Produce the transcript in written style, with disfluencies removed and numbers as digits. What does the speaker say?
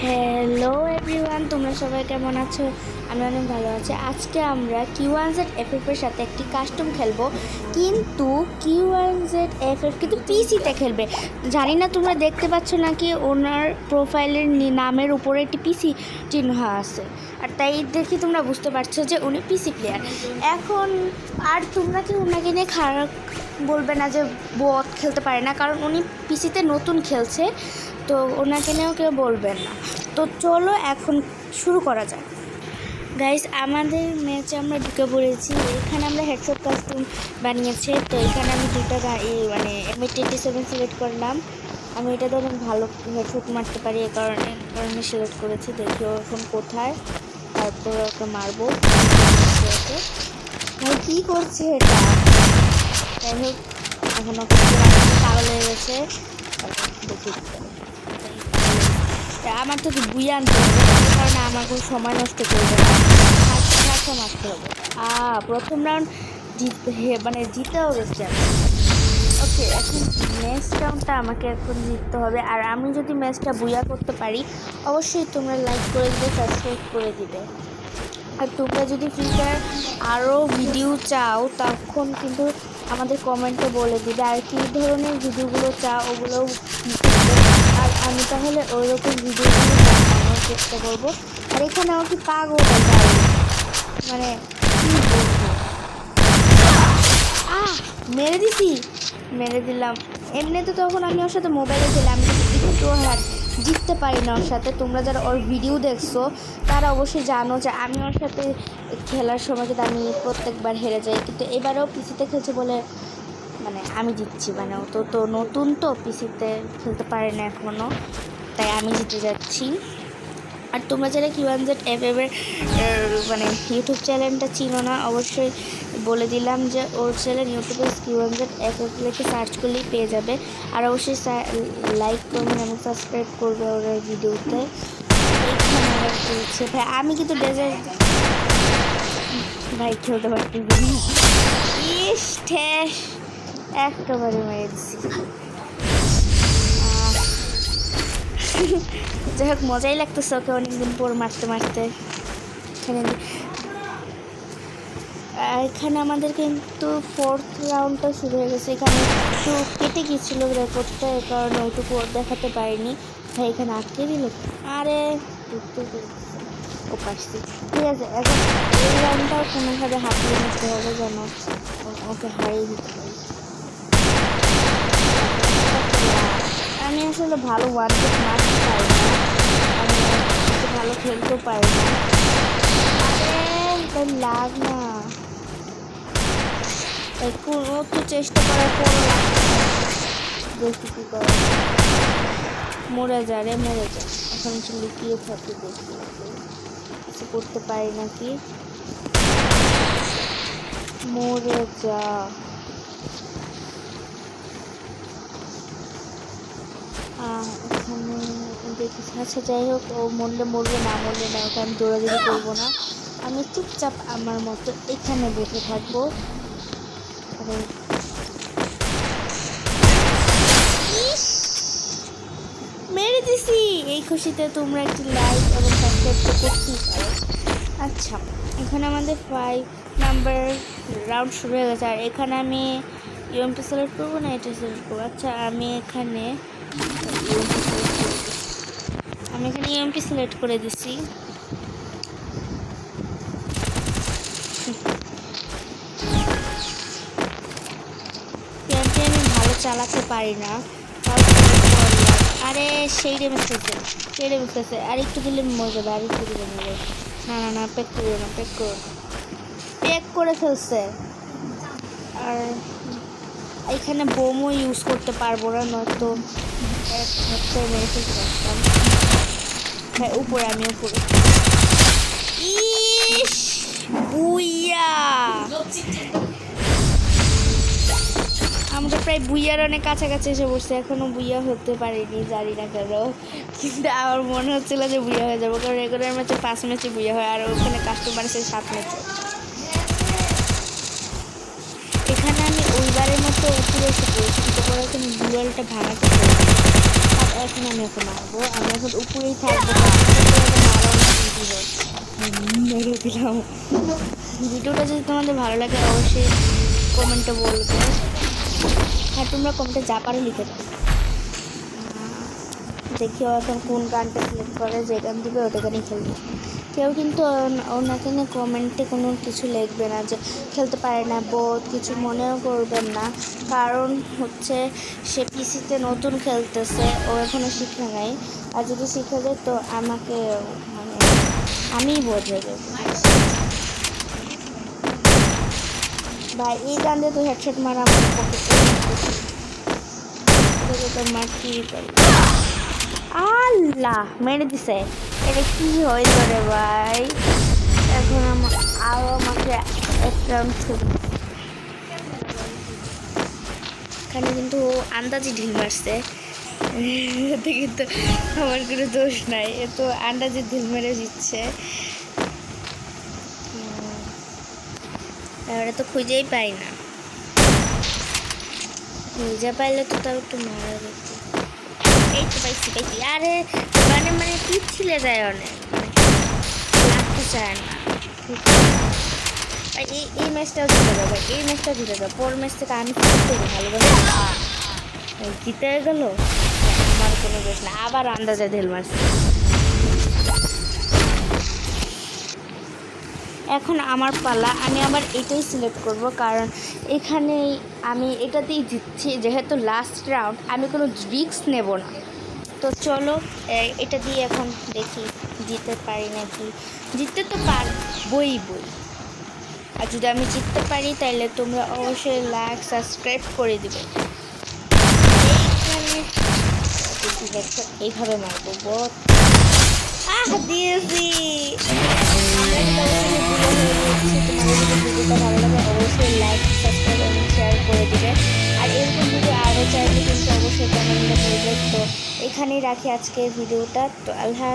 Hello everyone, তোমরা সবাই কেমন আছো? আমি অনেক ভালো আছি। আজকে আমরা Q1Z FF এর সাথে একটি কাস্টম খেলবো, কিন্তু Q1Z FF কিন্তু পিসিতে খেলবে। জানি না তোমরা দেখতে পাচ্ছ নাকি ওনার প্রোফাইলের নামের উপরে একটি পিসি চিহ্ন আছে, আর তাই দেখি তোমরা বুঝতে পারছো যে উনি পিসি প্লেয়ার। এখন আর তোমরা কি ওনাকে নিয়ে খারাপ বলবে না যে বট খেলতে পারে না, কারণ উনি পিসিতে নতুন খেলছে, তো ওনাকে নিয়েও কেউ বলবেন না। তো চলো এখন শুরু করা যাক। গাইস, আমাদের ম্যাচে আমরা ঢুকে পড়েছি। এখানে আমরা হেডশট কাস্টম বানিয়েছে, তো এখানে আমি দুটো মানে M87 সিলেক্ট করলাম। আমি এটাতে অনেক ভালো হেডশট মারতে পারি, এই কারণে সিলেক্ট করেছি। দেখি ও এখন কোথায়, তারপর ওকে মারবো। ভাই কী করছে এটা? যাই হোক, এখন ওকে পাগল হয়ে গেছে। দেখি আমার তো বুয়ে আনতে হবে, এই কারণে আমার কোনো সময় নষ্ট করবে না, মারতে হবে। প্রথম রাউন্ড জিতে হবে। ওকে, এখন নেক্সট রাউন্ডটা আমাকে এখন জিততে হবে। আর আমি যদি ম্যাচটা বুয়া করতে পারি, অবশ্যই তোমরা লাইক করে দিবে, সাবস্ক্রাইব করে দিবে। আর তোমরা যদি ফ্রি ফায়ার আরও ভিডিও চাও, তখন কিন্তু আমাদের কমেন্টে বলে দিবে আর কী ধরনের ভিডিওগুলো চাও ওগুলোও। আর আমি তাহলে ওই রকম ভিডিওগুলো বানানোর চেষ্টা করবো। আর এখানে আমার কি পাগল মানে কী বলবো, মেরে দিলাম। এমনিতে তখন আমি ওর সাথে মোবাইলে খেলে আমি একটু জিততে পারি না ওর সাথে। তোমরা যারা ওর ভিডিও দেখছো তারা অবশ্যই জানো যে আমি ওর সাথে খেলার সময় কিন্তু আমি প্রত্যেকবার হেরে যাই, কিন্তু এবারেও পিসিতে খেলছে বলে মানে আমি জিতছি। মানে ও তো নতুন, তো পিসিতে খেলতে পারে না এখনও, তাই আমি জিতে যাচ্ছি। আর তোমরা যারা Q1Z FF এর মানে ইউটিউব চ্যানেলটা চিনো না, অবশ্যই বলে দিলাম যে ওর চ্যানেল ইউটিউবে Q1Z FF লিখে সার্চ করলেই পেয়ে যাবে। আর অবশ্যই লাইক করবেন এবং সাবস্ক্রাইব করবে ওর ভিডিওতে। এখানে চলছে ভাই, আমি কিন্তু ডেজার্ট ভাই খেলতে পারতেছি না। ইস ঠেস, একেবারে মেরে দিচ্ছি। যাই হোক, মজাই লাগতেছে ওকে অনেকদিন পর মারতে মারতে। এখানে আমাদের কিন্তু 4th রাউন্ডটা শুরু হয়ে গেছে। এখানে একটু কেটে গিয়েছিলো রেকর্ডটা, এ কারণে ওইটুকু দেখাতে পারিনি। ভাই এখানে আটকে দিল, আরে ও পারছি। ঠিক আছে, এখন এই রাউন্ডটাও কোনোভাবে হাতিয়ে নিতে হবে যেন ওকে হারিয়ে দিতে পারি। আমি আসলে ভালো ওয়ান টেক মারতে পারি না, আমি ভালো খেলতেও পারি না। আরে লাগ না, কোনো তো চেষ্টা করার পর দেখি কী করে। মরে যা রে, মরে যা। এখন একটু লুকিয়ে থাকি, দেখি কিছু করতে পারি নাকি। মরে যা। এখানে দেখি। আচ্ছা যাই হোক, ও মরলে মরবে, না মরলে না, ওকে আমি দৌড়াদৌড়ি করবো না। আমি চুপচাপ আমার মতো এখানে বসে থাকবো। মেরে দিছি। এই খুশিতে তোমরা একটি লাইক এবং সাবস্ক্রাইব তো করতেই পারো। আচ্ছা, এখানে আমাদের 5 নাম্বার রাউন্ড শুরু হয়ে গেছে। আর এখানে আমি ইউএমপি সিলেক্ট করবো না, এটা সিলেক্ট করবো। আচ্ছা, আমি এখানে ইউএমপি সিলেক্ট করে দিছি। ইউএমপি আমি ভালো চালাতে পারি না, আরে সেই ড্যামেজ খেয়েছে, আর একটু দিলে মরে যাবে, আর একটু দিলে মরে যাবে। না না না, প্যাক করে ফেলছে। আর এখানে বোমও ইউজ করতে পারবো না, নয়তো এক হাতে মেরে ফেলতে পারতাম। হ্যাঁ, উপরে ইস বুইয়া, আমরা প্রায় বুইয়ার অনেক কাছাকাছি এসে বসছি, এখনও বুইয়া হতে পারিনি, জানি না কেন। কিন্তু আমার মনে হচ্ছিল যে বুইয়া হয়ে যাবো, কারণ রেগুলার ম্যাচে 5 ম্যাচে বুইয়া হয়, আর ওখানে কাস্টমার আছে 7 ম্যাচে। এখানে আমি ওইবারের মতো উপরে এসে পড়েছি, কিন্তু ওরা এখানে ডুয়েলটা ভাঙাতে পারি। আর এখন আমি ওকে মারবো, আমি এখন উপরেই থাকবো, মেরে দিলাম। ভিডিওটা যদি তোমাদের ভালো লাগে অবশ্যই কমেন্টে বলবে, হ্যাঁ তোমরা কমেন্টে যা পারো লিখে দাও। দেখি ও এখন কোন গানটা সিলেক্ট করে, যে গান দিবে ওটা গানই খেলবে। কেউ কিন্তু ওনাকে নিয়ে কমেন্টে কোনো কিছু লিখবে না যে খেলতে পারে না, বোধ কিছু মনেও করবেন না, কারণ হচ্ছে সে পিসিতে নতুন খেলতেছে, ও এখনও শিখে নাই। আর যদি শিখে যায় তো আমাকে মানে আমিই বোঝে দেবো। ভাই এই গান দিয়ে তো হেডশট মারা আমার পকেটে তো মারতেই পারি। আল্লাহ মেরে দিছে, এটা কি হইল রে ভাই? এখন আরও আমাকে এক রাউন্ড এখানে কিন্তু আন্দাজি ঢিল মারছে, এতে কিন্তু আমার কোনো দোষ নাই, এ তো আন্দাজি ঢিল মেরে দিচ্ছে। এবারে তো খুঁজেই পাই না, খুঁজে পাইলে তো তাও একটু মারা যেত। এই তো পাইছি পাইছি। আরে মানে মানে পিছলে যায় অনেক, লাগতে চায় না। এই ম্যাচটাও জিতে যাবে, এই ম্যাচটাও জিতে যাবে, পর ম্যাচ থেকে আমি জিতে ভালোবাসি জিতে গেল, আমার কোনো দোষ না। আবার আন্দাজে ঢেল মারছে। এখন আমার পালা, আমি আবার এটাই সিলেক্ট করব, কারণ এখানেই আমি এটাতেই জিতছি, যেহেতু লাস্ট রাউন্ড আমি কোনো রিস্ক নেব না। তো চলো এটা দিয়ে এখন দেখি জিততে পারি নাকি। জিততে তো পারবই বই, আর যদি আমি জিততে পারি তাহলে তোমরা অবশ্যই লাইক সাবস্ক্রাইব করে দিবে। এইভাবে মারবো বট দিয়েছি। ভিডিওটা ভালো লাগে অবশ্যই লাইক সাবস্ক্রাইব এবং শেয়ার করে দিবে। আর এরকম ভিডিও আরও চাইলে কিন্তু অবশ্যই কমেন্টে বলবে। তো এখানেই রাখি আজকে ভিডিওটা। তো আল্লাহ।